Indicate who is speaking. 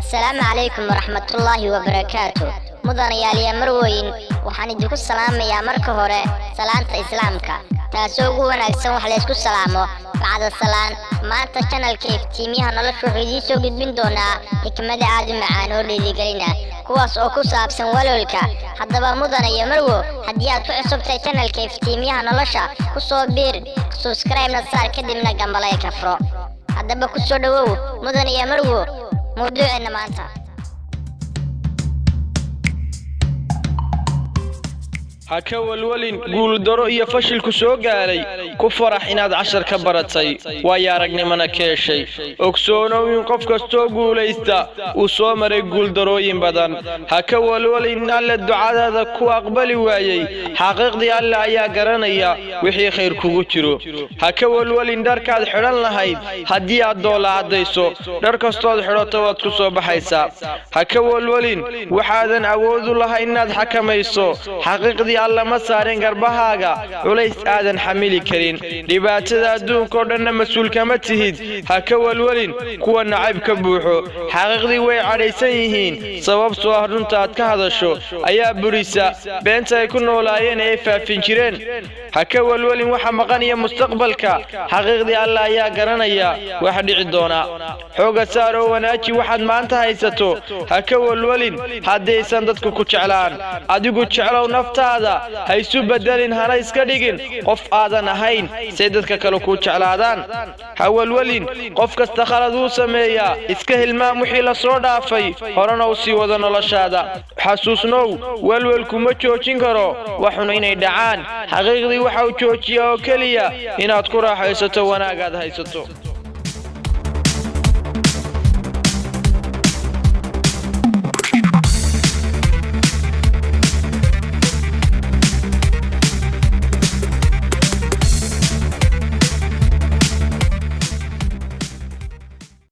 Speaker 1: السلام عليكم ورحمة الله وبركاته. مدن يالي مروين وحان idinku salaamaya marka hore salaanta islaamka taasoo ugu wanaagsan wax la isku salaamo bacda salaan maanta channelka iftiimiyaha nolosha wuxuu idin soo gudbin doonaa hikmada aad u macaan oo dhiirigelina kuwaas oo ku saabsan walwalka haddaba mudan iyo marwo haddii aad ku cusubtahay channelka iftiimiyaha nolosha ku soo biir subscribe na saar kadibna gambalay furo haddaba ku soo dhawow mudan iyo marwo موضوعنا معناتها
Speaker 2: haka walwalin guul daro iyo fashil ku soo gaaray ku farax inaad 10 ka baratay way aragnimana ka heshay ogsoonow in qof kasto guulaysta uu soo maray guul darooyin badan haka walwalin alla ducadaada ku aqbali waayay xaqiiqdii alla ayaa garanaya wixii khayr kugu jiro haka walwalin dharkaad xiran lahayd hadii aad doolaadayso dhar kastood xirato waad ku soo baxaysaa haka walwalin waxaadan awood u lahayn inaad xakamayso xaqiiqdii alla ma saarin garbahaaga culays aadan xamili karin dhibaatada adduunka oo dhan mas'uul kama tihid haka walwalin kuwa nacayb ka buuxo xaqiiqdii way cadhaysan yihiin sababtoo ah runta aad ka hadasho ayaa burisa beenta ay ku noolaayeen ee faafin jireen haka walwalin waxa maqanaya mustaqbalka xaqiiqdii alla ayaa garanaya waxa dhici doona xooga saaro wanaaji waxaad maanta haysato haka walwalin haddaysan dadku ku jeclaan adigu jeclow naftaada haysu bedelin hana iska dhigin qof aadan ahayn say dadka kale ku jeclaadaan hawalwalin qof kasta khalad uu sameeyaa iska hilmaam wixii la soo dhaafay horena u sii wada noloshaada xasuusnow walwalku ma joojin karo waxuna inay dhacaan xaqiiqdii waxa uu joojiyaa oo kaliya inaad ku raaxaysato wanaagaad haysato